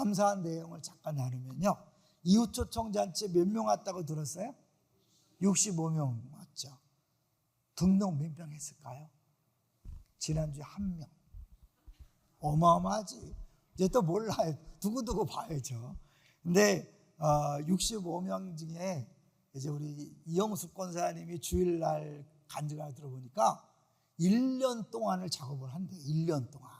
감사한 내용을 잠깐 나누면요, 이웃초청잔치에 몇 명 왔다고 들었어요? 65명 왔죠. 등록 몇 명 했을까요? 지난주에 1명. 어마어마하지. 이제 또 몰라요. 두고두고 봐야죠. 근데 65명 중에 이제 우리 이영숙 권사님이 주일날 간증을 들어보니까 1년 동안을 작업을 한대요. 1년 동안.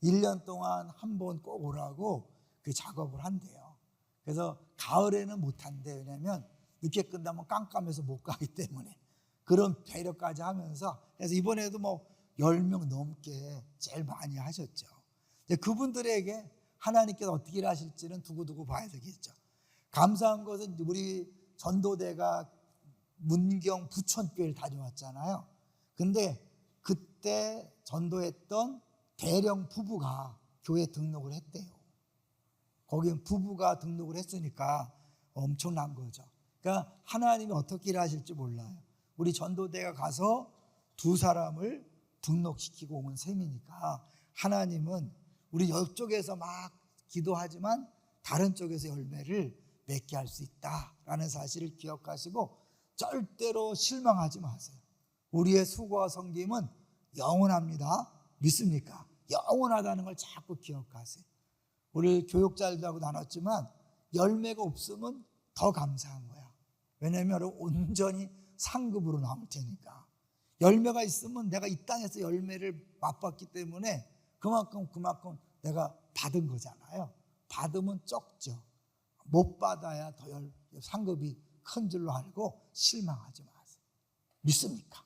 1년 동안 한 번 꼭 오라고 그 작업을 한대요. 그래서 가을에는 못 한대요. 왜냐하면 늦게 끝나면 깜깜해서 못 가기 때문에. 그런 배려까지 하면서, 그래서 이번에도 뭐 10명 넘게 제일 많이 하셨죠. 이제 그분들에게 하나님께서 어떻게 일하실지는 두고두고 봐야 되겠죠. 감사한 것은 우리 전도대가 문경 부천교회를 다녀왔잖아요. 근데 그때 전도했던 대령 부부가 교회 등록을 했대요. 거기 부부가 등록을 했으니까 엄청난 거죠. 그러니까 하나님이 어떻게 일하실지 몰라요. 우리 전도대가 가서 2사람을 등록시키고 온 셈이니까 하나님은 우리 이쪽에서 막 기도하지만 다른 쪽에서 열매를 맺게 할 수 있다라는 사실을 기억하시고 절대로 실망하지 마세요. 우리의 수고와 섬김은 영원합니다. 믿습니까? 영원하다는 걸 자꾸 기억하세요. 우리 교육자들도 하고 나눴지만 열매가 없으면 더 감사한 거야. 왜냐하면 온전히 상급으로 나올 테니까. 열매가 있으면 내가 이 땅에서 열매를 맛봤기 때문에 그만큼 내가 받은 거잖아요. 받으면 적죠. 못 받아야 더 상급이 큰 줄로 알고 실망하지 마세요. 믿습니까?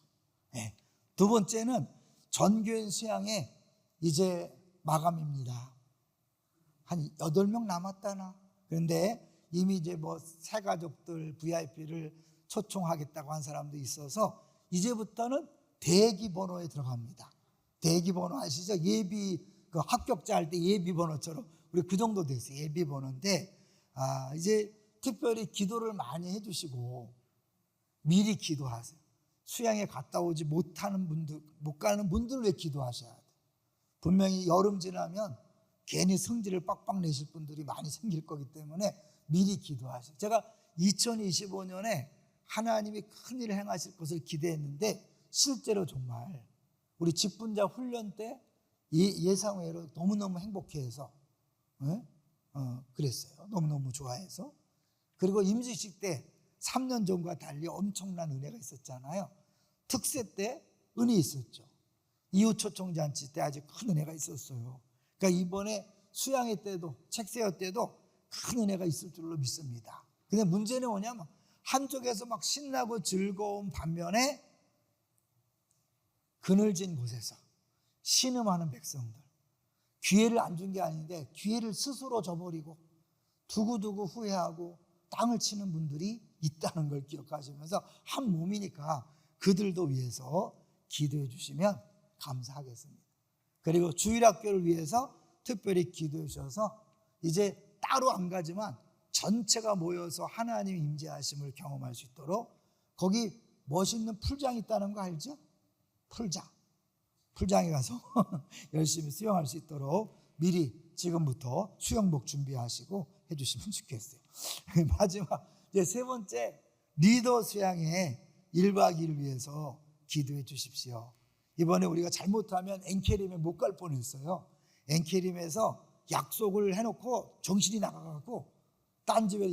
네. 두 번째는 전교인 수양회 이제 마감입니다. 한 8명 남았다나. 그런데 이미 이제 뭐 새 가족들 VIP를 초청하겠다고 한 사람도 있어서 이제부터는 대기 번호에 들어갑니다. 대기 번호 아시죠? 예비 그 합격자 할 때 예비 번호처럼 우리 그 정도 됐어요. 예비 번호인데 이제 특별히 기도를 많이 해주시고 미리 기도하세요. 수양에 갔다 오지 못하는 분들, 못 가는 분들 왜 기도하셔야 돼요? 분명히 여름 지나면 괜히 성질을 빡빡 내실 분들이 많이 생길 거기 때문에 미리 기도하세요. 제가 2025년에 하나님이 큰 일을 행하실 것을 기대했는데 실제로 정말 우리 직분자 훈련 때 예상외로 너무너무 행복해해서 그랬어요. 너무너무 좋아해서. 그리고 임시식 때 3년 전과 달리 엄청난 은혜가 있었잖아요. 특세 때 은혜 있었죠. 이웃초청잔치 때 아주 큰 은혜가 있었어요. 그러니까 이번에 수양회 때도 책세회 때도 큰 은혜가 있을 줄로 믿습니다. 근데 문제는 뭐냐면 한쪽에서 막 신나고 즐거운 반면에 그늘진 곳에서 신음하는 백성들, 기회를 안 준 게 아닌데 기회를 스스로 저버리고 두고두고 후회하고 땅을 치는 분들이 있다는 걸 기억하시면서 한 몸이니까 그들도 위해서 기도해 주시면 감사하겠습니다. 그리고 주일학교를 위해서 특별히 기도해 주셔서 이제 따로 안 가지만 전체가 모여서 하나님 임재하심을 경험할 수 있도록 거기 멋있는 풀장이 있다는 거 알죠? 풀장에 가서 열심히 수영할 수 있도록 미리 지금부터 수영복 준비하시고 해주시면 좋겠어요. 마지막 이제 세 번째 리더 수양회 1박 2일 위해서 기도해 주십시오. 이번에 우리가 잘못하면 엔케림에 못 갈 뻔했어요. 엔케림에서 약속을 해놓고 정신이 나가고 딴 집에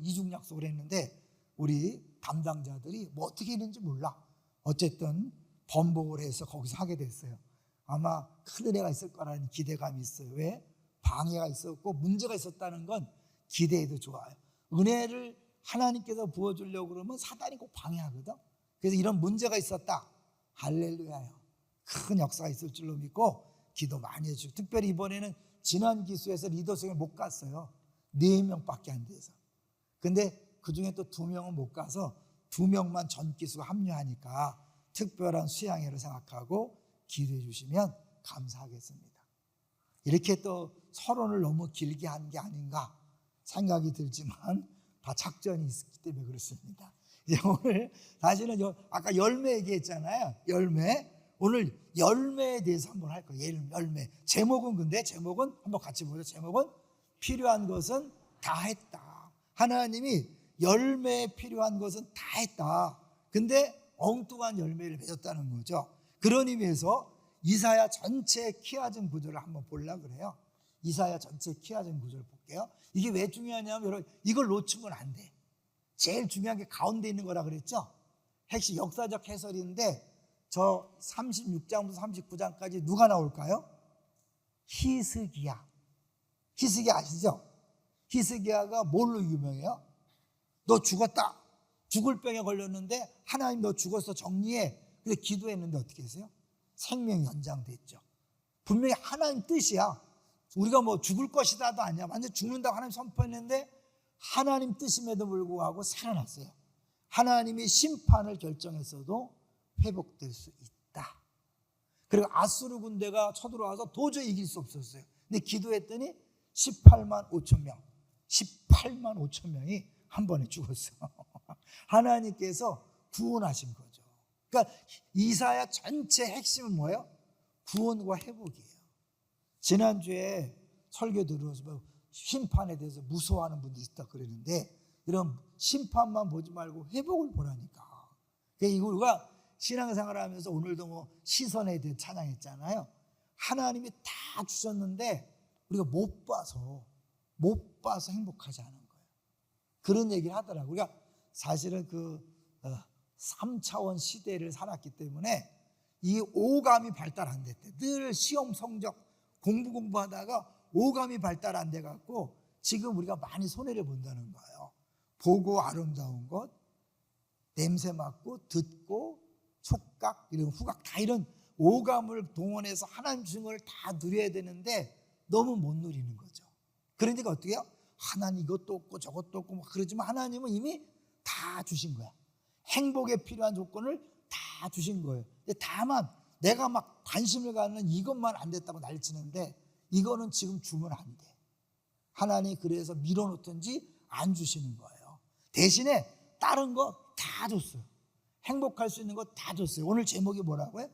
이중 약속을 했는데 우리 담당자들이 뭐 어떻게 했는지 몰라. 어쨌든 번복을 해서 거기서 하게 됐어요. 아마 큰 은혜가 있을 거라는 기대감이 있어요. 왜? 방해가 있었고 문제가 있었다는 건 기대해도 좋아요. 은혜를 하나님께서 부어주려고 그러면 사단이 꼭 방해하거든. 그래서 이런 문제가 있었다. 할렐루야요. 큰 역사가 있을 줄로 믿고 기도 많이 해주고, 특별히 이번에는 지난 기수에서 리더성에 못 갔어요. 4명밖에 안 돼서. 근데 그중에 또 2명은 못 가서 2명만 전 기수가 합류하니까 특별한 수양회를 생각하고 기도해 주시면 감사하겠습니다. 이렇게 또 서론을 너무 길게 한 게 아닌가 생각이 들지만 다 작전이 있기 때문에 그렇습니다. 이제 오늘 다시는 아까 열매 얘기했잖아요. 열매. 오늘 열매에 대해서 한번 할 거예요. 열매. 제목은 한번 같이 보죠. 제목은 필요한 것은 다 했다. 하나님이 열매에 필요한 것은 다 했다. 근데 엉뚱한 열매를 맺었다는 거죠. 그런 의미에서 이사야 전체 키아즘 구조를 한번 보려고 그래요. 이사야 전체 키아즘 구조를 볼게요. 이게 왜 중요하냐면 여러분, 이걸 놓치면 안 돼. 제일 중요한 게 가운데 있는 거라 그랬죠. 핵심 역사적 해설인데 저 36장부터 39장까지 누가 나올까요? 히스기야. 히스기야 아시죠? 히스기야가 뭘로 유명해요? 너 죽었다. 죽을 병에 걸렸는데 하나님 너 죽었어 정리해. 그래서 기도했는데 어떻게 했어요? 생명이 연장됐죠. 분명히 하나님 뜻이야. 우리가 뭐 죽을 것이다도 아니야. 완전 죽는다고 하나님 선포했는데 하나님 뜻임에도 불구하고 살아났어요. 하나님이 심판을 결정했어도 회복될 수 있다. 그리고 아수르 군대가 쳐들어와서 도저히 이길 수 없었어요. 근데 기도했더니 18만 5천 명, 18만 5천 명이 한 번에 죽었어. 하나님께서 구원하신 거죠. 그러니까 이사야 전체 핵심은 뭐예요? 구원과 회복이에요. 지난주에 설교 들어서 심판에 대해서 무서워하는 분들이 있다 그랬는데 이런 심판만 보지 말고 회복을 보라니까. 그러니까 우리가 신앙생활을 하면서 오늘도 뭐 시선에 대해 찬양했잖아요. 하나님이 다 주셨는데 우리가 못 봐서 행복하지 않은 거예요. 그런 얘기를 하더라고요. 우리가 사실은 그 3차원 시대를 살았기 때문에 이 오감이 발달 안 됐대. 늘 시험 성적 공부하다가 오감이 발달 안 돼갖고 지금 우리가 많이 손해를 본다는 거예요. 보고 아름다운 것, 냄새 맡고 듣고 촉각, 이런 후각 다 이런 오감을 동원해서 하나님 주신 걸 다 누려야 되는데 너무 못 누리는 거죠. 그러니까 어떻게 해요? 하나님 이것도 없고 저것도 없고 그러지만 하나님은 이미 다 주신 거야. 행복에 필요한 조건을 다 주신 거예요. 다만 내가 막 관심을 갖는 이것만 안 됐다고 난리치는데 이거는 지금 주면 안 돼. 하나님이 그래서 밀어놓든지 안 주시는 거예요. 대신에 다른 거 다 줬어요. 행복할 수 있는 거 다 줬어요. 오늘 제목이 뭐라고요?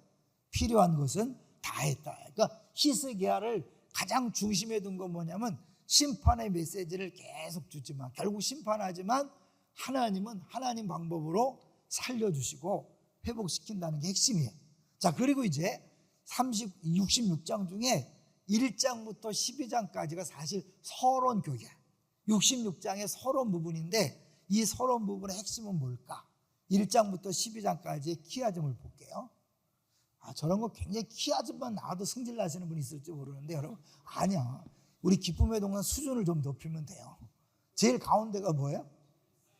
필요한 것은 다 했다. 그러니까 히스기야를 가장 중심에 둔 건 뭐냐면 심판의 메시지를 계속 주지만 결국 심판하지만 하나님은 하나님 방법으로 살려주시고 회복시킨다는 게 핵심이에요. 자, 그리고 이제 66장 중에 1장부터 12장까지가 사실 서론교계야. 66장의 서론 부분인데 이 서론 부분의 핵심은 뭘까? 1장부터 12장까지의 키아즘을 볼게요. 저런 거 굉장히 키아즘만 나와도 승질 나시는 분이 있을지 모르는데 여러분 아니야. 우리 기쁨의 동안 수준을 좀 높이면 돼요. 제일 가운데가 뭐예요?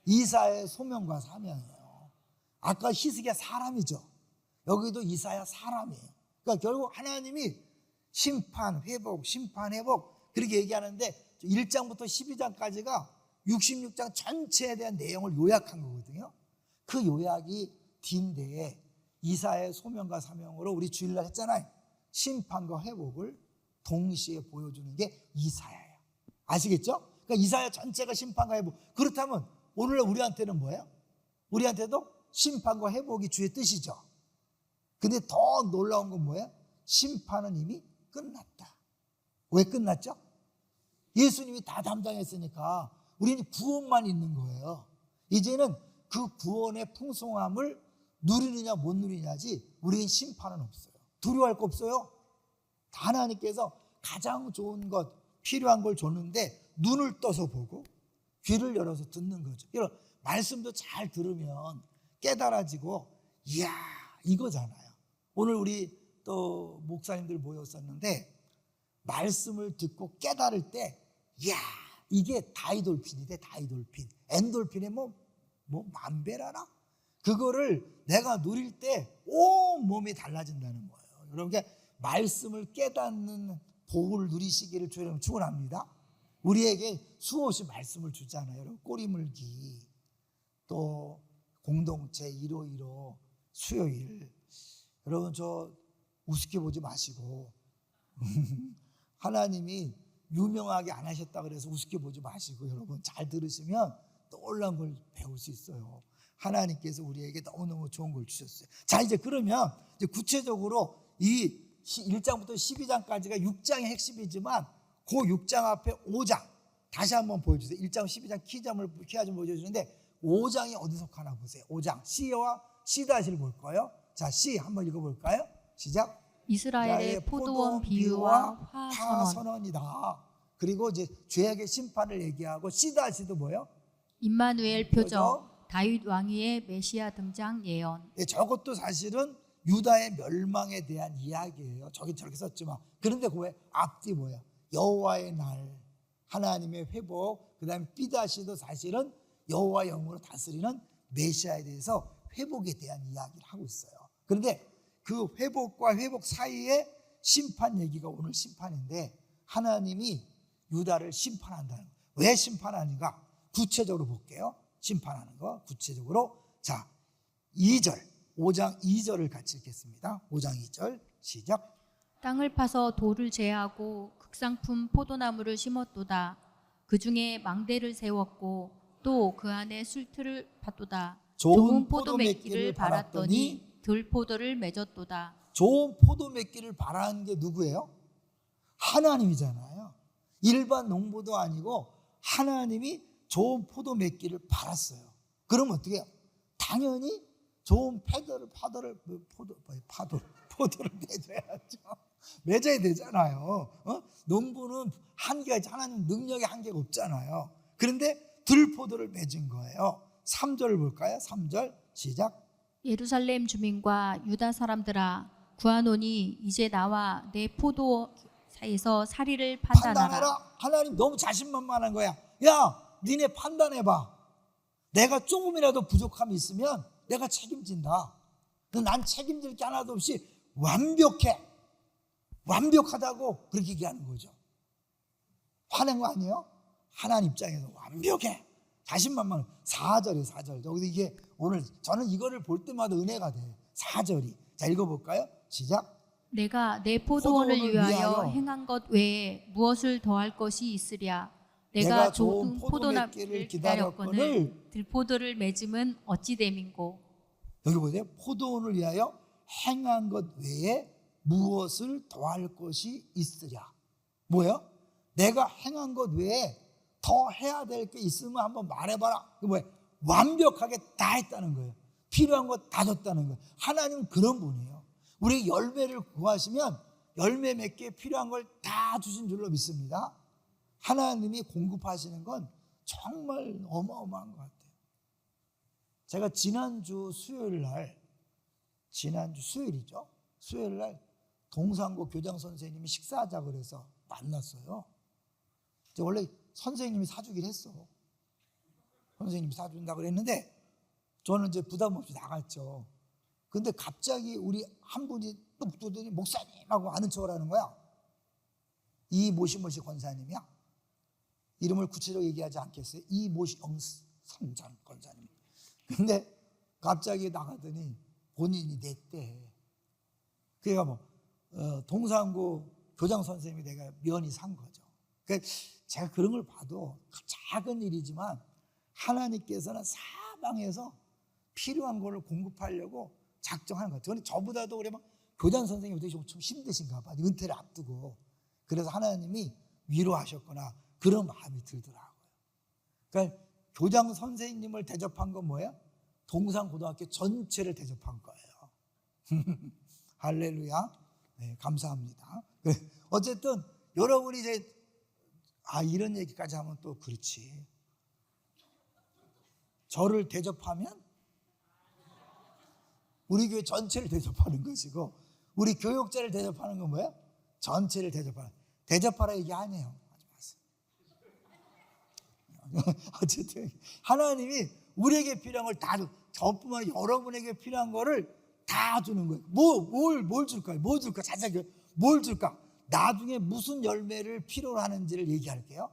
이사야의 소명과 사명이에요. 아까 히스기야 사람이죠. 여기도 이사야 사람이에요. 그러니까 결국 하나님이 심판, 회복 그렇게 얘기하는데 1장부터 12장까지가 66장 전체에 대한 내용을 요약한 거거든요. 그 요약이 뒤인데 이사야의 소명과 사명으로 우리 주일날 했잖아요. 심판과 회복을 동시에 보여주는 게 이사야예요. 아시겠죠? 그러니까 이사야 전체가 심판과 회복. 그렇다면 오늘날 우리한테는 뭐예요? 우리한테도 심판과 회복이 주의 뜻이죠. 근데 더 놀라운 건 뭐예요? 심판은 이미 끝났다. 왜 끝났죠? 예수님이 다 담당했으니까 우리는 구원만 있는 거예요. 이제는 그 구원의 풍성함을 누리느냐 못 누리냐지 우리는 심판은 없어요. 두려워할 거 없어요. 하나님께서 가장 좋은 것, 필요한 걸 줬는데 눈을 떠서 보고 귀를 열어서 듣는 거죠. 이런 말씀도 잘 들으면 깨달아지고 이야 이거잖아요. 오늘 우리 또 목사님들 모였었는데 말씀을 듣고 깨달을 때 이야 이게 다이돌핀이래. 다이돌핀 엔돌핀에 뭐 만배라나 그거를 내가 누릴 때 온 몸이 달라진다는 거예요. 여러분 말씀을 깨닫는 복을 누리시기를 주님 축원합니다. 우리에게 수없이 말씀을 주잖아요. 여러분 꼬리물기 또 공동체 151 수요일 여러분 저 우습게 보지 마시고 하나님이 유명하게 안 하셨다 그래서 우습게 보지 마시고 여러분 잘 들으시면 놀라운 걸 배울 수 있어요. 하나님께서 우리에게 너무너무 좋은 걸 주셨어요. 자 이제 그러면 이제 구체적으로 이 1장부터 12장까지가 6장의 핵심이지만 그 6장 앞에 5장 다시 한번 보여주세요. 1장 12장 키가 좀 보여주는데 5장이 어디 속하나 보세요. 5장 C와 C-를 볼 거예요. 자, C 한번 읽어볼까요? 시작. 이스라엘의 포도원 비유와 화선언. 화선언이다. 그리고 이제 죄악의 심판을 얘기하고 C-도 뭐예요? 임마누엘 표적, 다윗 왕위의 메시아 등장 예언. 네, 저것도 사실은 유다의 멸망에 대한 이야기예요. 저기 저렇게 썼지만 그런데 그 왜 앞뒤 뭐야? 여호와의 날, 하나님의 회복, 그다음에 B-도 사실은 여호와 영으로 다스리는 메시아에 대해서 회복에 대한 이야기를 하고 있어요. 그런데 그 회복과 회복 사이에 심판 얘기가 오늘 심판인데 하나님이 유다를 심판한다는 거예요. 왜 심판하는가? 구체적으로 볼게요. 심판하는 거 구체적으로. 자, 2절 5장 2절을 같이 읽겠습니다. 5장 2절 시작. 땅을 파서 돌을 제하고 극상품 포도나무를 심었도다. 그 중에 망대를 세웠고 또 그 안에 술틀을 팠도다. 좋은 포도 맺기를 바랐더니 들포도를 맺었도다. 좋은 포도 맺기를 바라는 게 누구예요? 하나님이잖아요. 일반 농부도 아니고 하나님이 좋은 포도 맺기를 바랐어요. 그러면 어떻게 해요? 당연히 좋은 포도를 맺어야죠. 맺어야 되잖아요. 농부는 한계가 있지, 하나님 능력의 한계가 없잖아요. 그런데 들포도를 맺은 거예요. 3절 볼까요? 3절 시작. 예루살렘 주민과 유다 사람들아, 구하노니 이제 나와 내 포도 사이에서 사리를 판단하라. 하나님 너무 자신만만한 거야. 야, 니네 판단해봐. 내가 조금이라도 부족함이 있으면 내가 책임진다. 난 책임질 게 하나도 없이 완벽해. 완벽하다고 그렇게 얘기하는 거죠. 화낸 거 아니에요? 하나님 입장에서 완벽해. 자신만만. 4절이에요. 4절. 여기서 이게 오늘 저는 이거를 볼 때마다 은혜가 돼. 4절이. 자, 읽어볼까요? 시작. 내가 내 포도원을 위하여 행한 것 외에 무엇을 더할 것이 있으랴. 내가 좋은 포도나무를 기다렸거늘 들포도를 맺음은 어찌 됨인고. 여기 보세요. 포도원을 위하여 행한 것 외에 무엇을 더할 것이 있으랴. 뭐예요? 내가 행한 것 외에 더 해야 될 게 있으면 한번 말해봐라. 그 뭐예요? 완벽하게 다 했다는 거예요. 필요한 거 다 줬다는 거예요. 하나님은 그런 분이에요. 우리 열매를 구하시면 열매 맺기에 필요한 걸 다 주신 줄로 믿습니다. 하나님이 공급하시는 건 정말 어마어마한 것 같아요. 제가 지난주 수요일날, 수요일이죠. 수요일날 동산고 교장 선생님이 식사하자고 그래서 만났어요. 원래 선생님이 사주기로 했어. 선생님이 사준다고 그랬는데 저는 이제 부담 없이 나갔죠. 근데 갑자기 우리 한 분이 또 붙더니 목사님하고 아는 척을 하는 거야. 이 모시모시 권사님이야. 이름을 구체적으로 얘기하지 않겠어요. 이 모시 영선장 권사님. 근데 갑자기 나가더니 본인이 냈대. 그러니까 동산고 교장 선생님이 내가 면이 산 거죠. 그러니까 제가 그런 걸 봐도 작은 일이지만 하나님께서는 사방에서 필요한 걸 공급하려고 작정하는 것 같아요. 저보다도 그래 교장 선생님이 되게 좀 힘드신가 봐. 은퇴를 앞두고. 그래서 하나님이 위로하셨거나 그런 마음이 들더라고요. 그러니까 교장 선생님을 대접한 건 뭐예요? 동산고등학교 전체를 대접한 거예요. 할렐루야. 네, 감사합니다. 어쨌든 여러분이 이제 이런 얘기까지 하면 또 그렇지. 저를 대접하면 우리 교회 전체를 대접하는 것이고 우리 교육자를 대접하는 건 뭐예요? 전체를 대접하는. 대접하라 얘기 아니에요. 하지 마세요. 어쨌든 하나님이 우리에게 필요한 걸 다 줘. 저뿐만 아니라 여러분에게 필요한 거를 다 주는 거예요. 뭘 줄까요? 뭐 줄까? 자세하게 뭘 줄까? 나중에 무슨 열매를 필요로 하는지를 얘기할게요.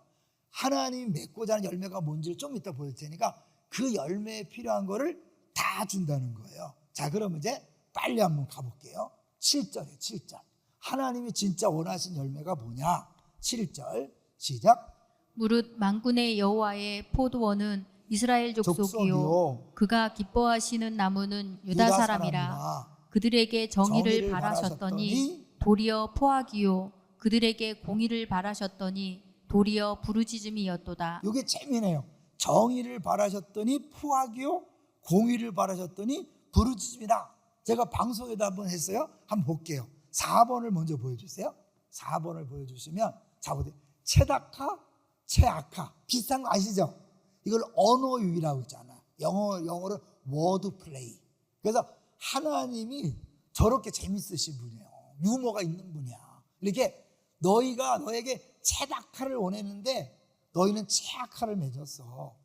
하나님이 맺고자 하는 열매가 뭔지를 좀 이따 보여줄 테니까 그 열매에 필요한 거를 다 준다는 거예요. 자, 그럼 이제 빨리 한번 가볼게요. 7절이에요. 7절. 하나님이 진짜 원하신 열매가 뭐냐? 7절 시작. 무릇 만군의 여호와의 포도원은 이스라엘 족속이요 그가 기뻐하시는 나무는 유다 사람이라. 그들에게 정의를 바라셨더니 도리어 포악이요 그들에게 공의를 바라셨더니 도리어 부르짖음이었도다. 이게 재미네요. 정의를 바라셨더니 포악이요, 공의를 바라셨더니 부르짖음이다. 제가 방송에도 한번 했어요. 한번 볼게요. 4번을 먼저 보여주세요. 4번을 보여주시면 자 보세요. 체다카, 체아카 비슷한 거 아시죠? 이걸 언어유희라고 있잖아. 영어로 워드 플레이. 그래서 하나님이 저렇게 재밌으신 분이에요. 유머가 있는 분이야. 이렇게 너희가 너에게 체다카를 원했는데 너희는 체아카를 맺었어.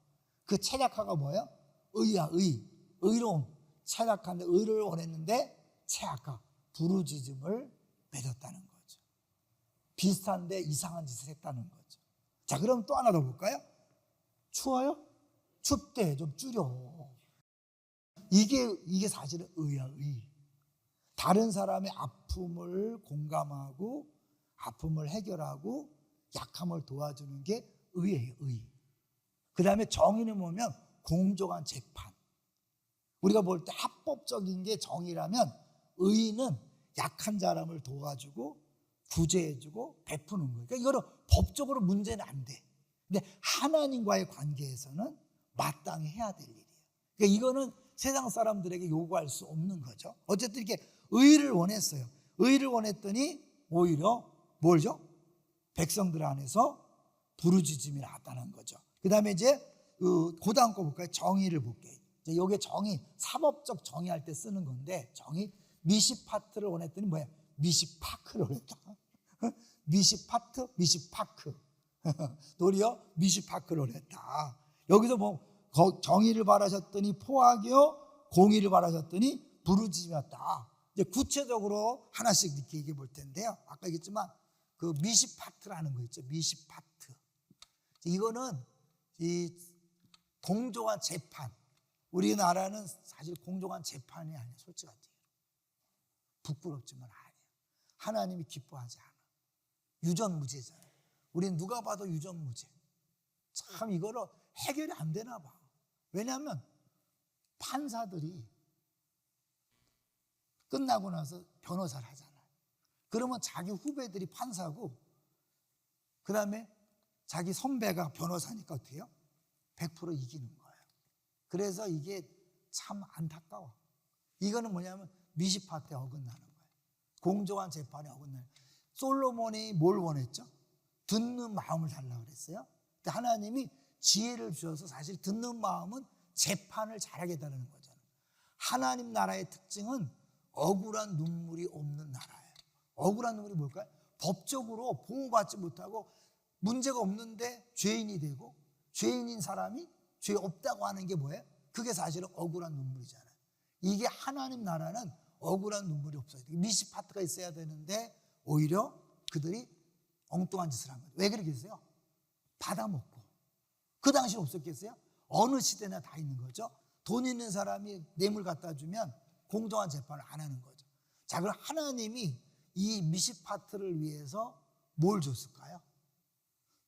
그 체다카가 뭐예요? 의야, 의로움. 체다카인데 의를 원했는데 체아카, 부르짖음을 맺었다는 거죠. 비슷한데 이상한 짓을 했다는 거죠. 자, 그럼 또 하나 더 볼까요? 추워요? 춥대. 좀 줄여. 이게 사실은 의야, 의. 다른 사람의 아픔을 공감하고 아픔을 해결하고 약함을 도와주는 게 의예요, 의. 그 다음에 정의는 뭐냐면 공정한 재판. 우리가 볼 때 합법적인 게 정의라면 의는 약한 사람을 도와주고 구제해주고 베푸는 거예요. 그러니까 이거는 법적으로 문제는 안 돼. 근데 하나님과의 관계에서는 마땅히 해야 될 일이에요. 그러니까 이거는 세상 사람들에게 요구할 수 없는 거죠. 어쨌든 이렇게 의를 원했어요. 의를 원했더니 오히려 뭘죠? 백성들 안에서 부르짖음이 나타난 거죠. 그 다음에 이제 그 다음 거 볼까요? 정의를 볼게요. 이게 정의, 사법적 정의할 때 쓰는 건데 정의, 미시파트를 원했더니 뭐야? 미시파크를 원했다. 미시파트, 미시파크. 도리어 미시파크를 원했다. 여기서 뭐 정의를 바라셨더니 포악이요, 공의를 바라셨더니 부르짖음이었다. 이제 구체적으로 하나씩 이렇게 얘기해 볼 텐데요. 아까 얘기했지만 그 미시파트라는 거 있죠. 미시파트. 이거는 이 공정한 재판. 우리나라는 사실 공정한 재판이 아니야. 솔직하게. 부끄럽지만 아니야. 하나님이 기뻐하지 않아. 유전무죄잖아요. 우리는 누가 봐도 유전무죄. 참 이거를 해결이 안 되나 봐. 왜냐하면 판사들이 끝나고 나서 변호사를 하잖아요. 그러면 자기 후배들이 판사고 그 다음에 자기 선배가 변호사니까 어떻게 해요? 100% 이기는 거예요. 그래서 이게 참 안타까워. 이거는 뭐냐면 미시파트에 어긋나는 거예요. 공정한 재판에 어긋나는 거예요. 솔로몬이 뭘 원했죠? 듣는 마음을 달라고 그랬어요. 근데 하나님이 지혜를 주셔서 사실 듣는 마음은 재판을 잘하게 해달라는 거잖아요. 하나님 나라의 특징은 억울한 눈물이 없는 나라예요. 억울한 눈물이 뭘까요? 법적으로 보호받지 못하고 문제가 없는데 죄인이 되고 죄인인 사람이 죄 없다고 하는 게 뭐예요? 그게 사실은 억울한 눈물이잖아요. 이게 하나님 나라는 억울한 눈물이 없어요. 미시파트가 있어야 되는데 오히려 그들이 엉뚱한 짓을 한 거예요. 왜 그렇게 했어요? 받아먹고. 그 당시에 없었겠어요? 어느 시대나 다 있는 거죠. 돈 있는 사람이 뇌물 갖다 주면 공정한 재판을 안 하는 거죠. 자, 그럼 하나님이 이 미시파트를 위해서 뭘 줬을까요?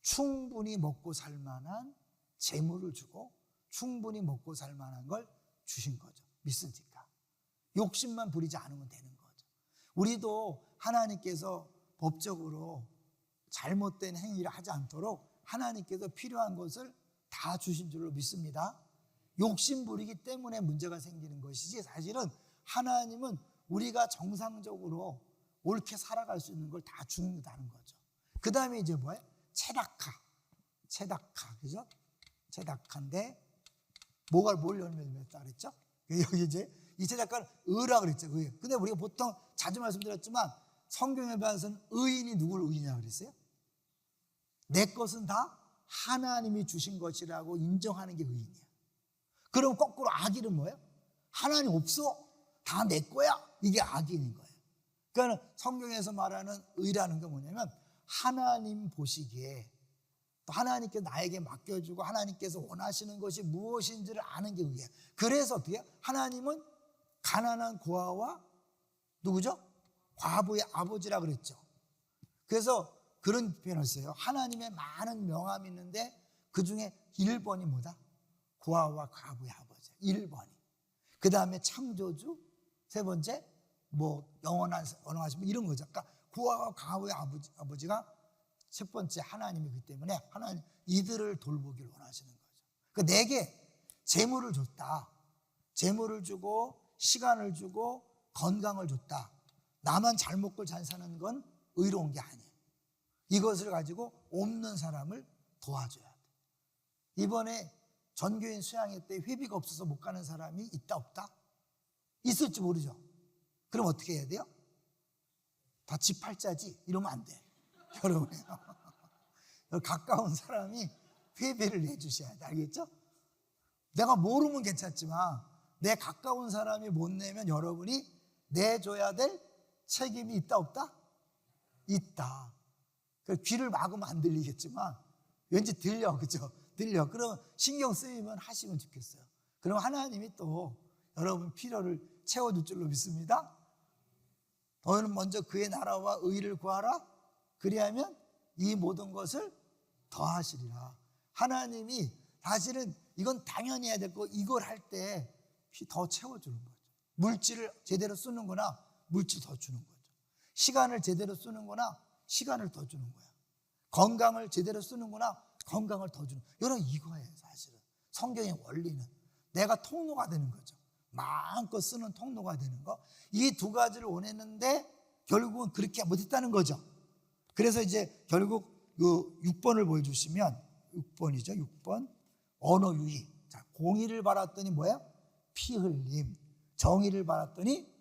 충분히 먹고 살 만한 재물을 주고 충분히 먹고 살 만한 걸 주신 거죠. 믿으니까. 욕심만 부리지 않으면 되는 거죠. 우리도 하나님께서 법적으로 잘못된 행위를 하지 않도록 하나님께서 필요한 것을 다 주신 줄로 믿습니다. 욕심 부리기 때문에 문제가 생기는 것이지 사실은 하나님은 우리가 정상적으로 옳게 살아갈 수 있는 걸 다 주는다는 거죠. 그 다음에 이제 뭐예요? 체다카, 그죠? 체다카인데 뭘 열매맺다 그랬죠? 여기 이제 이 체다카는 의라 그랬죠. 의. 근데 우리가 보통 자주 말씀드렸지만 성경에 봐서는 의인이 누구를 의인이라고 그랬어요? 내 것은 다 하나님이 주신 것이라고 인정하는 게 의인이야. 그럼 거꾸로 악인은 뭐예요? 하나님 없어. 다 내 거야. 이게 악인인 거예요. 그러니까 성경에서 말하는 의라는 게 뭐냐면 하나님 보시기에 또 하나님께 나에게 맡겨주고 하나님께서 원하시는 것이 무엇인지를 아는 게 의예요. 그래서 어떻게 해요? 하나님은 가난한 고아와 누구죠? 과부의 아버지라 그랬죠. 그래서 그런 표현을 써요. 하나님의 많은 명함이 있는데 그 중에 1번이 뭐다? 고아와 과부의 아버지. 1번이. 그 다음에 창조주. 세 번째 뭐 영원하신 분 이런 거죠. 그러니까 고아와 과부의 아버지가 첫 번째 하나님이기 때문에 하나님 이들을 돌보기를 원하시는 거죠. 그러니까 내게 재물을 줬다. 재물을 주고 시간을 주고 건강을 줬다. 나만 잘 먹고 잘 사는 건 의로운 게 아니에요. 이것을 가지고 없는 사람을 도와줘야 돼. 이번에 전교인 수양회 때 회비가 없어서 못 가는 사람이 있다 없다? 있을지 모르죠. 그럼 어떻게 해야 돼요? 다 지 팔자지 이러면 안 돼. 여러분이요. 가까운 사람이 회비를 내주셔야 돼. 알겠죠? 내가 모르면 괜찮지만 내 가까운 사람이 못 내면 여러분이 내줘야 될 책임이 있다 없다? 있다. 귀를 막으면 안 들리겠지만 왠지 들려. 그죠? 들려. 그럼 신경 쓰이면 하시면 좋겠어요. 그럼 하나님이 또 여러분 필요를 채워줄 줄로 믿습니다. 너희는 먼저 그의 나라와 의를 구하라. 그리하면 이 모든 것을 더하시리라. 하나님이 사실은 이건 당연히 해야 되고 이걸 할 때 더 채워주는 거죠. 물질을 제대로 쓰는구나. 물질 더 주는 거죠. 시간을 제대로 쓰는구나. 시간을 더 주는 거야. 건강을 제대로 쓰는구나. 건강을 더 주는 거야. 여러분 이거예요 사실은. 성경의 원리는. 내가 통로가 되는 거죠. 마음껏 쓰는 통로가 되는 거. 이 두 가지를 원했는데 결국은 그렇게 못했다는 거죠. 그래서 이제 결국 그 6번을 보여주시면 6번이죠. 6번 언어 유희. 자, 공의를 바랐더니 뭐예요? 피 흘림. 정의를 바랐더니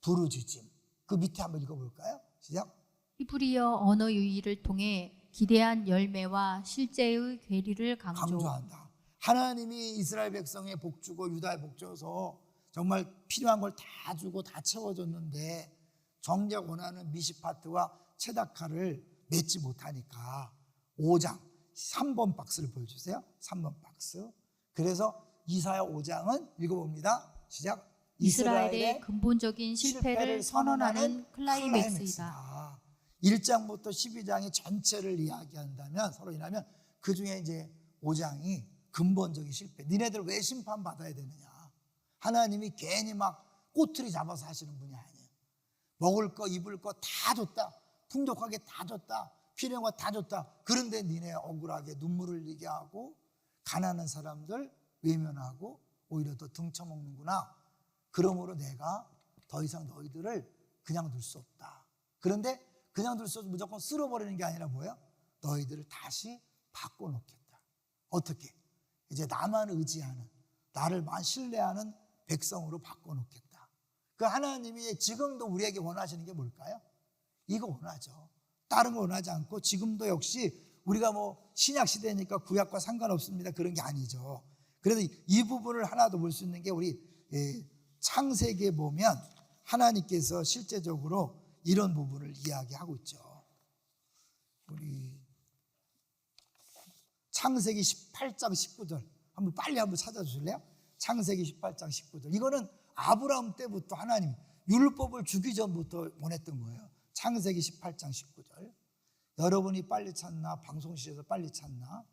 부르짖음. 그 밑에 한번 읽어볼까요? 시작. 히브리어 언어 유희를 통해 기대한 열매와 실제의 괴리를 강조한다. 하나님이 이스라엘 백성의 복 주고 유다의 복 줘서 정말 필요한 걸 다 주고 다 채워줬는데 정작 원하는 미시파트와 체다카를 맺지 못하니까 5장 3번 박스를 보여주세요. 3번 박스. 그래서 이사야 5장은 읽어봅니다. 시작. 이스라엘의 근본적인 실패를 선언하는 클라이맥스이다. 1장부터 12장이 전체를 이야기한다면 서로 인하면 그 중에 이제 5장이 근본적인 실패. 니네들 왜 심판받아야 되느냐. 하나님이 괜히 막 꼬투리 잡아서 하시는 분이 아니에요. 먹을 거 입을 거 다 줬다. 풍족하게 다 줬다. 필요한 거 다 줬다. 그런데 니네 억울하게 눈물을 흘리게 하고 가난한 사람들 외면하고 오히려 더 등쳐먹는구나. 그러므로 내가 더 이상 너희들을 그냥 둘 수 없다. 그런데 그냥 둘 수 없어 무조건 쓸어버리는 게 아니라 뭐야? 너희들을 다시 바꿔놓겠다. 어떻게? 이제 나만 의지하는, 나를만 신뢰하는 백성으로 바꿔놓겠다. 그 하나님이 지금도 우리에게 원하시는 게 뭘까요? 이거 원하죠. 다른 거 원하지 않고 지금도 역시 우리가 뭐 신약 시대니까 구약과 상관없습니다. 그런 게 아니죠. 그래서 이 부분을 하나 더 볼 수 있는 게 우리 창세기에 보면 하나님께서 실제적으로 이런 부분을 이야기하고 있죠. 우리 창세기 18장 19절 한번 빨리 한번 찾아주실래요? 창세기 18장 19절. 이거는 아브라함 때부터 하나님 율법을 주기 전부터 원했던 거예요. 창세기 18장 19절. 여러분이 빨리 찾나? 방송실에서 빨리 찾나?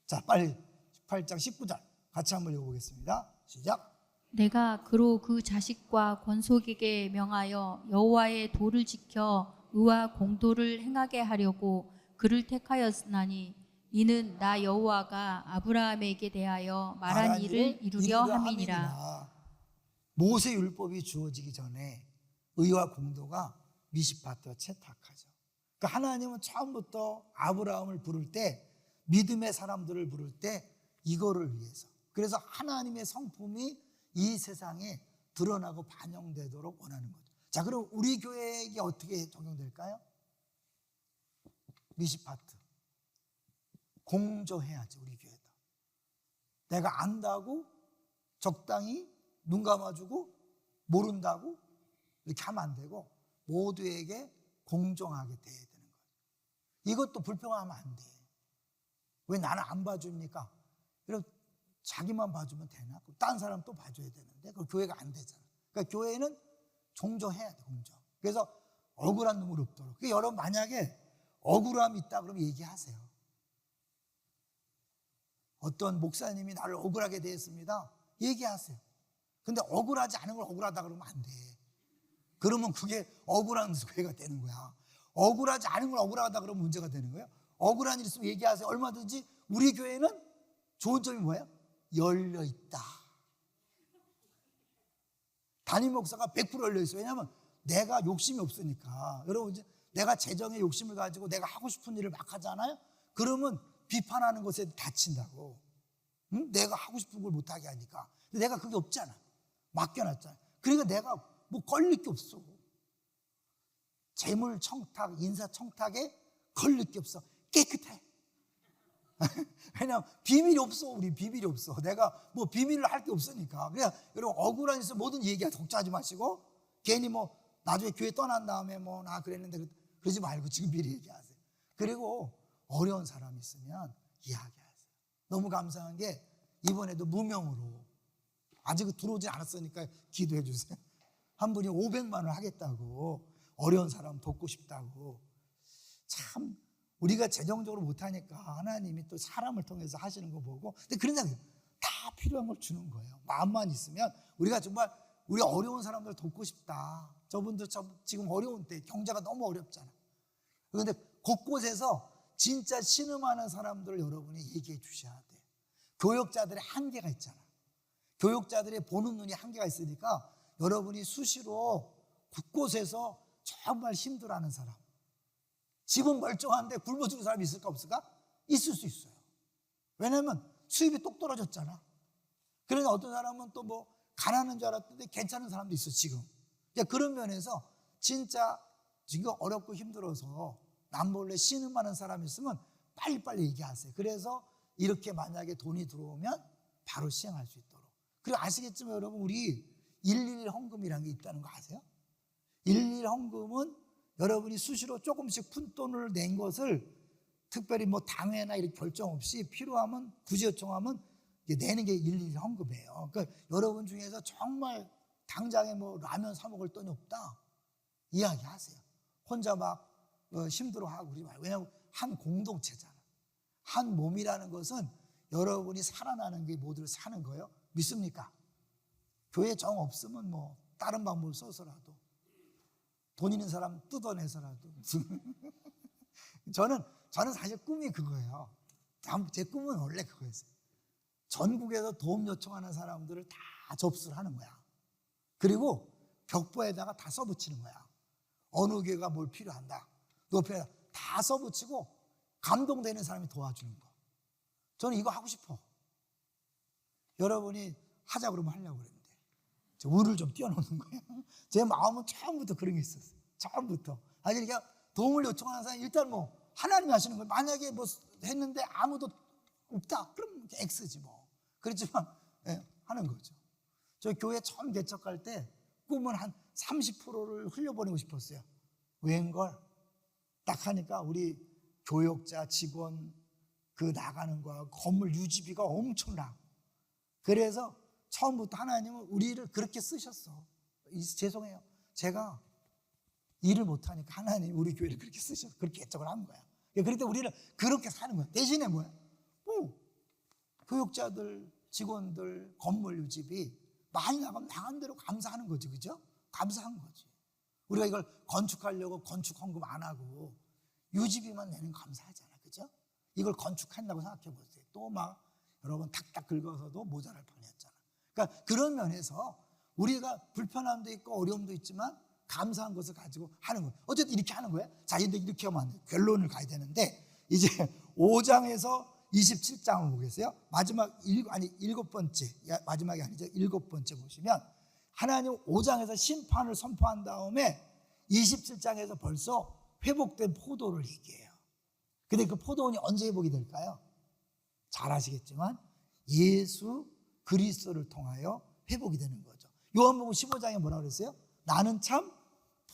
자, 빨리 18장 19절 같이 한번 읽어보겠습니다. 시작. 내가 그로 그 자식과 권속에게 명하여 여호와의 도를 지켜 의와 공도를 행하게 하려고 그를 택하였으나니 이는 나 여호와가 아브라함에게 대하여 말한 일을 이루려 함이니라. 모세 율법이 주어지기 전에 의와 공도가 미시파트와 채탁하죠. 그러니까 하나님은 처음부터 아브라함을 부를 때 믿음의 사람들을 부를 때 이거를 위해서. 그래서 하나님의 성품이 이 세상에 드러나고 반영되도록 원하는 거죠. 자, 그럼 우리 교회에게 어떻게 적용될까요? 미시파트. 공조해야지 우리 교회도. 내가 안다고 적당히 눈 감아주고 모른다고 이렇게 하면 안 되고 모두에게 공정하게 돼야 되는 거예요. 이것도 불평하면 안 돼. 왜 나는 안 봐줍니까? 그럼 자기만 봐주면 되나? 딴 사람 또 봐줘야 되는데 그 교회가 안 되잖아. 그러니까 교회는 종조해야 돼. 공정. 그래서 억울한 놈을 없도록. 그러니까 여러분 만약에 억울함이 있다 그러면 얘기하세요. 어떤 목사님이 나를 억울하게 대했습니다. 얘기하세요. 근데 억울하지 않은 걸 억울하다 그러면 안 돼. 그러면 그게 억울한 교회가 되는 거야. 억울하지 않은 걸 억울하다 그러면 문제가 되는 거예요. 억울한 일 있으면 얘기하세요. 얼마든지. 우리 교회는 좋은 점이 뭐예요? 열려 있다. 담임 목사가 100% 열려 있어요. 왜냐하면 내가 욕심이 없으니까. 여러분, 이제 내가 재정에 욕심을 가지고 내가 하고 싶은 일을 막 하잖아요. 그러면 비판하는 것에 다친다고. 응? 내가 하고 싶은 걸 못하게 하니까. 근데 내가 그게 없잖아. 맡겨놨잖아. 그러니까 내가 뭐 걸릴 게 없어. 재물 청탁, 인사 청탁에 걸릴 게 없어. 깨끗해. 왜냐하면 비밀이 없어. 우리 비밀이 없어. 내가 뭐 비밀을 할 게 없으니까. 그냥 여러분, 억울한 일 있으면 뭐든 얘기하지. 걱정하지 마시고 괜히 뭐 나중에 교회 떠난 다음에 뭐 나 그랬는데 그러지 말고 지금 미리 얘기하세요. 그리고 어려운 사람이 있으면 이야기하세요. 너무 감사한 게 이번에도 무명으로 아직 들어오지 않았으니까 기도해 주세요. 한 분이 500만 원 하겠다고, 어려운 사람 돕고 싶다고. 참 우리가 재정적으로 못하니까 하나님이 또 사람을 통해서 하시는 거 보고, 근데 그런 생각이 다 필요한 걸 주는 거예요. 마음만 있으면 우리가 정말 우리 어려운 사람들 돕고 싶다. 저분들 지금 어려운 때 경제가 너무 어렵잖아. 그런데 곳곳에서 진짜 신음하는 사람들을 여러분이 얘기해 주셔야 돼. 교역자들의 한계가 있잖아. 교역자들의 보는 눈이 한계가 있으니까 여러분이 수시로 곳곳에서 정말 힘들어하는 사람, 집은 멀쩡한데 굶어 죽는 사람이 있을까 없을까? 있을 수 있어요. 왜냐하면 수입이 똑 떨어졌잖아. 그러니까 어떤 사람은 또 뭐 가난한 줄 알았는데 괜찮은 사람도 있어 지금. 그런 면에서 진짜 지금 어렵고 힘들어서 남몰래 신음하는 사람이 있으면 빨리빨리 얘기하세요. 그래서 이렇게 만약에 돈이 들어오면 바로 시행할 수 있도록. 그리고 아시겠지만 여러분, 우리 111 헌금이라는 게 있다는 거 아세요? 111 헌금은 여러분이 수시로 조금씩 푼돈을 낸 것을 특별히 뭐 당회나 이렇게 결정 없이 필요하면 굳이 요청하면 내는 게 111 헌금이에요. 그러니까 여러분 중에서 정말 당장에 뭐 라면 사 먹을 돈이 없다, 이야기하세요. 혼자 막 힘들어하고 그러지 말고. 왜냐하면 한 공동체잖아. 한 몸이라는 것은 여러분이 살아나는 게 모두를 사는 거예요. 믿습니까? 교회 정 없으면 뭐 다른 방법을 써서라도, 돈 있는 사람 뜯어내서라도. 저는 사실 꿈이 그거예요. 제 꿈은 원래 그거였어요. 전국에서 도움 요청하는 사람들을 다 접수를 하는 거야. 그리고 벽보에다가 다 써붙이는 거야. 어느 교회가 뭘 필요한다, 높여다 다 써붙이고 감동되는 사람이 도와주는 거. 저는 이거 하고 싶어. 여러분이 하자 그러면 하려고 그랬는데 운을 좀 띄워놓는 거예요. 제 마음은 처음부터 그런 게 있었어요. 처음부터. 아니 그러니까 도움을 요청하는 사람이 일단 뭐 하나님이 하시는 거예요. 만약에 뭐 했는데 아무도 없다, 그럼 X지 뭐. 그렇지만 하는 거죠. 저 교회 처음 개척할 때 꿈은 한 30%를 흘려보내고 싶었어요. 웬걸 딱 하니까 우리 교역자 직원 그 나가는 거야, 건물 유지비가 엄청나. 그래서 처음부터 하나님은 우리를 그렇게 쓰셨어. 죄송해요, 제가 일을 못하니까 하나님이 우리 교회를 그렇게 쓰셔서 그렇게 개척을 한 거야. 그런데 우리는 그렇게 사는 거야. 대신에 뭐야? 교육자들, 직원들, 건물 유지비 많이 나가면 나간 대로 감사하는 거지, 그죠? 감사한 거지. 우리가 이걸 건축하려고 건축 헌금 안 하고 유지비만 내는 거 감사하잖아, 그죠? 이걸 건축한다고 생각해 보세요. 또 막 여러분 탁탁 긁어서도 모자랄 뻔했잖아. 그러니까 그런 면에서 우리가 불편함도 있고 어려움도 있지만 감사한 것을 가지고 하는 거예요. 어쨌든 이렇게 하는 거예요. 자, 근데 이렇게 하면 안 돼요. 결론을 가야 되는데 이제 5장에서 27장을 보겠어요. 마지막 일곱 번째, 마지막이 아니죠. 7번째 보시면 하나님 5장에서 심판을 선포한 다음에 27장에서 벌써 회복된 포도를 얘기해요. 근데 그 포도원이 언제 회복이 될까요? 잘 아시겠지만 예수 그리스도를 통하여 회복이 되는 거죠. 요한복음 15장에 뭐라고 그랬어요? 나는 참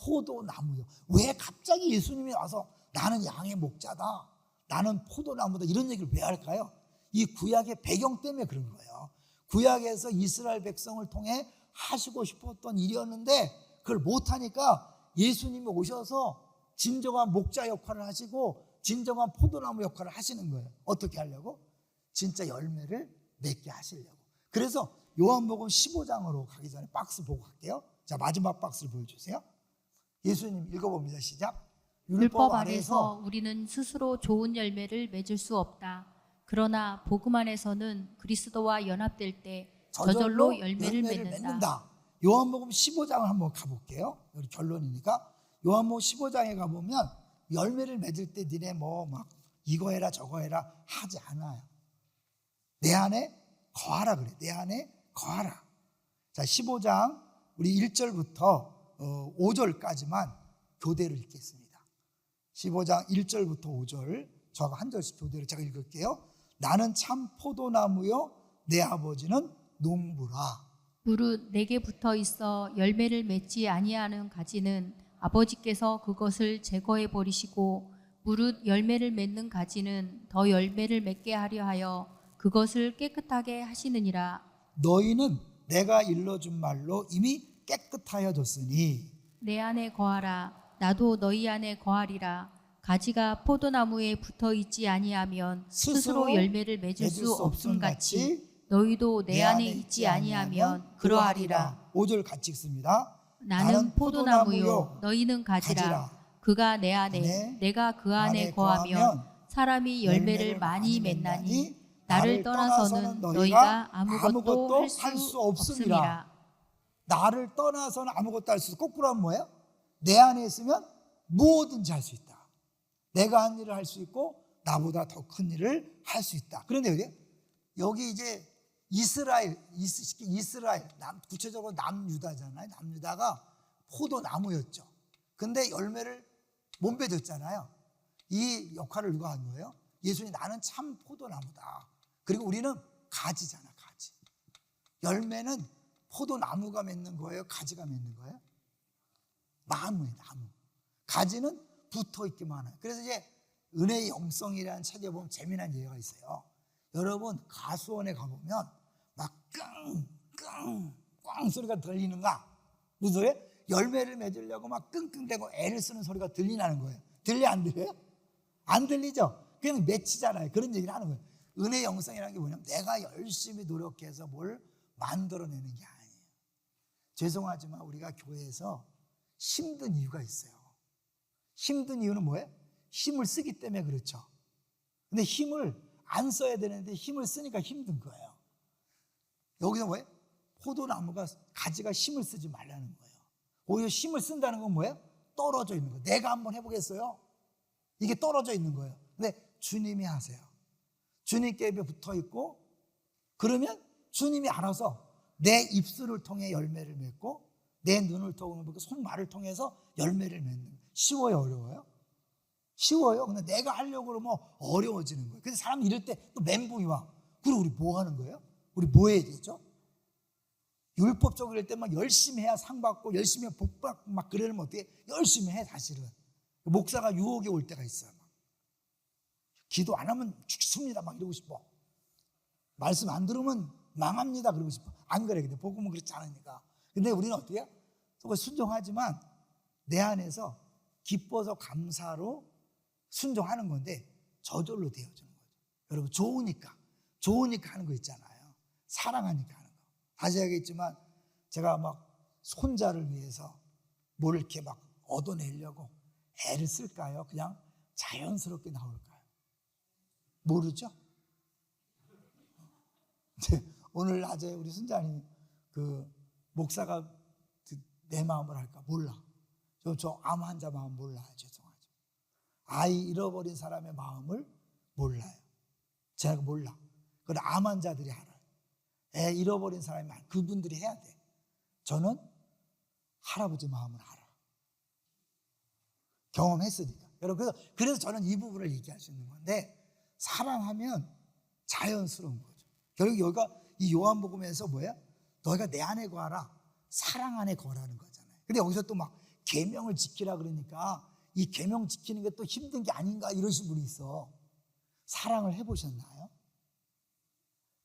포도나무요. 왜 갑자기 예수님이 와서 나는 양의 목자다, 나는 포도나무다, 이런 얘기를 왜 할까요? 이 구약의 배경 때문에 그런 거예요. 구약에서 이스라엘 백성을 통해 하시고 싶었던 일이었는데 그걸 못하니까 예수님이 오셔서 진정한 목자 역할을 하시고 진정한 포도나무 역할을 하시는 거예요. 어떻게 하려고? 진짜 열매를 맺게 하시려고. 그래서 요한복음 15장으로 가기 전에 박스 보고 갈게요. 자, 마지막 박스를 보여주세요. 예수님 읽어봅니다. 시작. 율법 아래서 우리는 스스로 좋은 열매를 맺을 수 없다. 그러나 복음 안에서는 그리스도와 연합될 때 저절로 열매를 맺는다. 요한복음 15장을 한번 가볼게요. 여기 결론이니까. 요한복음 15장에 가보면 열매를 맺을 때 니네 뭐 막 이거 해라 저거 해라 하지 않아요. 내 안에 거하라 그래. 내 안에 거하라. 자, 15장 우리 1절부터 5절까지만 교대로 읽겠습니다. 15장 1절부터 5절 저하고 한 절씩 교대로 제가 읽을게요. 나는 참 포도나무요 내 아버지는 농부라. 무릇 내게 붙어 있어 열매를 맺지 아니하는 가지는 아버지께서 그것을 제거해 버리시고 무릇 열매를 맺는 가지는 더 열매를 맺게 하려 하여 그것을 깨끗하게 하시느니라. 너희는 내가 일러준 말로 이미 깨끗하여졌으니 내 안에 거하라. 나도 너희 안에 거하리라. 가지가 포도나무에 붙어 있지 아니하면 스스로 열매를 맺을 수 없음 같이 너희도 내 안에 있지 아니하면 그러하리라. 5절 같이 읽습니다. 나는 포도나무요 너희는 가지라. 그가 내 안에 내가 그 안에 거하면 사람이 열매를 많이 맺나니 나를 떠나서는 너희가 아무것도 할 수 없음이라. 나를 떠나서는 아무것도 할 수 없어. 거꾸로 하면 뭐예요? 내 안에 있으면 무엇든지 할 수 있다. 내가 한 일을 할 수 있고 나보다 더 큰 일을 할 수 있다. 그런데 여기 이제 이스라엘, 구체적으로 남유다잖아요. 남유다가 포도나무였죠. 근데 열매를 못 맺었잖아요. 이 역할을 누가 한 거예요? 예수님이 나는 참 포도나무다. 그리고 우리는 가지잖아, 가지. 열매는 포도나무가 맺는 거예요? 가지가 맺는 거예요? 나무예요, 나무. 가지는 붙어 있기만 해요. 그래서 이제 은혜의 영성이라는 책에 보면 재미난 예가 있어요. 여러분 가수원에 가보면 막 끙끙 소리가 들리는가? 무슨 소리예요? 열매를 맺으려고 막 끙끙대고 애를 쓰는 소리가 들리나는 거예요. 들려 안 들려요? 안 들리죠? 그냥 맺히잖아요. 그런 얘기를 하는 거예요. 은혜의 영성이라는 게 뭐냐면 내가 열심히 노력해서 뭘 만들어내는 게 아니에요. 죄송하지만 우리가 교회에서 힘든 이유가 있어요. 힘든 이유는 뭐예요? 힘을 쓰기 때문에 그렇죠. 근데 힘을 안 써야 되는데 힘을 쓰니까 힘든 거예요. 여기서 뭐예요? 포도나무가 가지가 힘을 쓰지 말라는 거예요. 오히려 힘을 쓴다는 건 뭐예요? 떨어져 있는 거예요. 내가 한번 해보겠어요? 이게 떨어져 있는 거예요. 근데 주님이 하세요. 주님께 붙어 있고 그러면 주님이 알아서 내 입술을 통해 열매를 맺고 내 눈을 통해 손말을 통해서 열매를 맺는 거예요. 쉬워요, 어려워요? 쉬워요. 근데 내가 하려고 그러면 어려워지는 거예요. 근데 사람 이럴 때 또 멘붕이 와. 그럼 우리 뭐 하는 거예요? 우리 뭐 해야 되죠? 율법적으로 할 때 막 열심히 해야 상 받고 열심히 해야 복 받고 막 그러면 어떻게 열심히 해 사실은. 목사가 유혹이 올 때가 있어요. 막. 기도 안 하면 죽습니다 막 이러고 싶어. 말씀 안 들으면 망합니다 그러고 싶어. 안 그래. 근데 복음은 그렇지 않으니까. 근데 우리는 어떻게 해요? 순종하지만 내 안에서 기뻐서 감사로 순종하는 건데 저절로 되어지는 거죠. 여러분 좋으니까 하는 거 있잖아요. 사랑하니까 하는 거. 다시 하겠지만 제가 막 손자를 위해서 뭘 이렇게 막 얻어내려고 애를 쓸까요? 그냥 자연스럽게 나올까요? 모르죠? 오늘 낮에 우리 순자님 그 목사가 내 마음을 할까 몰라. 저 암 환자 마음 몰라요. 죄송하죠. 아이 잃어버린 사람의 마음을 몰라요. 제가 몰라. 그건 암 환자들이 알아요. 애 잃어버린 사람이 많아요. 그분들이 해야 돼. 저는 할아버지 마음을 알아. 경험했으니까. 여러분 그래서 저는 이 부분을 얘기할 수 있는 건데 사랑하면 자연스러운 거죠. 결국 여기가 이 요한복음에서 뭐야? 너희가 내 안에 거하라. 사랑 안에 거라는 거잖아요. 근데 여기서 또 막 계명을 지키라 그러니까 이 계명 지키는 게 또 힘든 게 아닌가 이러신 분이 있어. 사랑을 해보셨나요?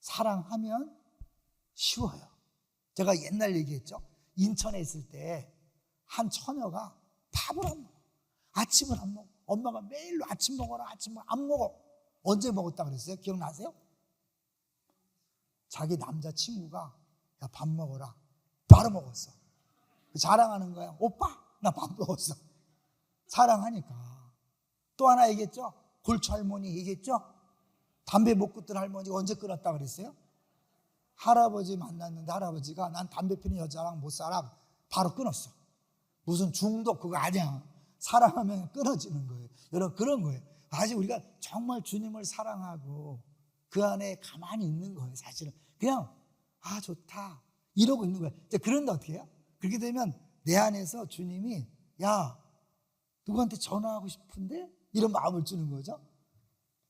사랑하면 쉬워요. 제가 옛날 얘기했죠. 인천에 있을 때 한 처녀가 밥을 안 먹어. 아침을 안 먹어. 엄마가 매일 아침 먹어라 아침을 안 먹어. 언제 먹었다 그랬어요? 기억나세요? 자기 남자친구가 야, 밥 먹어라. 바로 먹었어. 자랑하는 거야. 오빠 나 밥 먹었어. 사랑하니까. 또 하나 얘기했죠. 골초 할머니 얘기했죠. 담배 못 끊던 할머니가 언제 끊었다 그랬어요? 할아버지 만났는데 할아버지가 난 담배 피는 여자랑 못 살아. 바로 끊었어. 무슨 중독 그거 아니야. 사랑하면 끊어지는 거예요. 여러분 그런 거예요. 사실 우리가 정말 주님을 사랑하고 그 안에 가만히 있는 거예요. 사실은 그냥 아 좋다 이러고 있는 거예요. 그런데 어떻게 해요? 그렇게 되면 내 안에서 주님이 야 누구한테 전화하고 싶은데 이런 마음을 주는 거죠.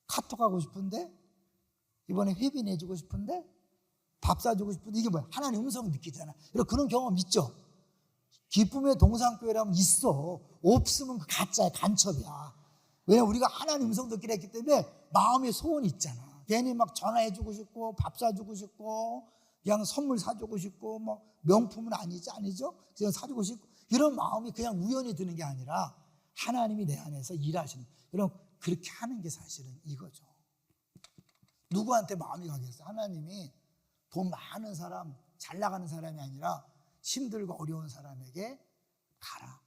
카톡하고 싶은데 이번에 회비 내주고 싶은데 밥 사주고 싶은데 이게 뭐야? 하나님 음성을 느끼잖아. 여러분 그런 경험 있죠? 기쁨의 동상교회라면 있어. 없으면 그 가짜야, 간첩이야. 왜냐면 우리가 하나님 음성 듣기로 했기 때문에 마음에 소원이 있잖아. 괜히 막 전화해주고 싶고 밥 사주고 싶고 그냥 선물 사주고 싶고 뭐 명품은 아니죠? 그냥 사주고 싶고 이런 마음이 그냥 우연히 드는 게 아니라 하나님이 내 안에서 일하시는. 여러분 그렇게 하는 게 사실은 이거죠. 누구한테 마음이 가겠어요? 하나님이 돈 많은 사람, 잘 나가는 사람이 아니라 힘들고 어려운 사람에게 가라.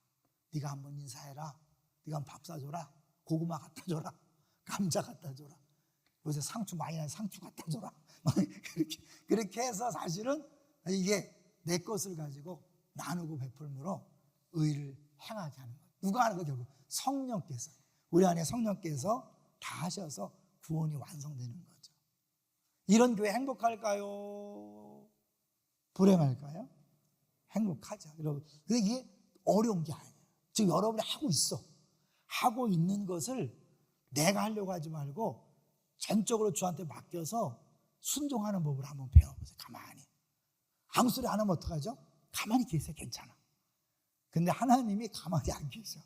네가 한번 인사해라. 네가 한번 밥 사줘라. 고구마 갖다 줘라. 감자 갖다 줘라. 요새 상추 많이 나는 상추 갖다 줘라. 그렇게 해서 사실은 이게 내 것을 가지고 나누고 베풀므로 의를 행하게 하는 거예요. 누가 하는 거 결국? 성령께서. 우리 안에 성령께서 다 하셔서 구원이 완성되는 거죠. 이런 교회 행복할까요? 불행할까요? 행복하죠. 여러분. 근데 이게 어려운 게 아니에요. 지금 여러분이 하고 있어. 하고 있는 것을 내가 하려고 하지 말고 전적으로 주한테 맡겨서 순종하는 법을 한번 배워보세요. 가만히. 아무 소리 안 하면 어떡하죠? 가만히 계세요. 괜찮아. 근데 하나님이 가만히 안 계셔.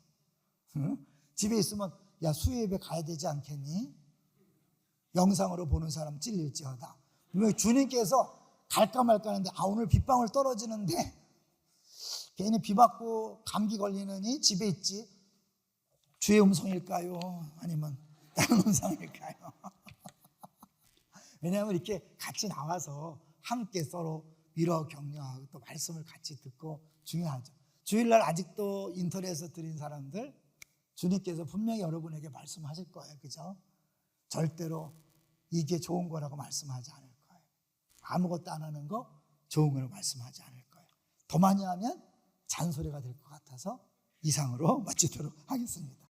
응? 집에 있으면 야 수요 예배 가야 되지 않겠니? 영상으로 보는 사람 찔릴지어다. 주님께서 갈까 말까 하는데 오늘 빗방울 떨어지는데 괜히 비 맞고 감기 걸리느니 집에 있지. 주의 음성일까요? 아니면 다른 음성일까요? 왜냐하면 이렇게 같이 나와서 함께 서로 위로 격려하고 또 말씀을 같이 듣고 중요하죠. 주일날 아직도 인터넷에서 드린 사람들 주님께서 분명히 여러분에게 말씀하실 거예요. 그죠? 절대로 이게 좋은 거라고 말씀하지 않을 거예요. 아무것도 안 하는 거 좋은 거라고 말씀하지 않을 거예요. 더 많이 하면 잔소리가 될 것 같아서 이상으로 마치도록 하겠습니다.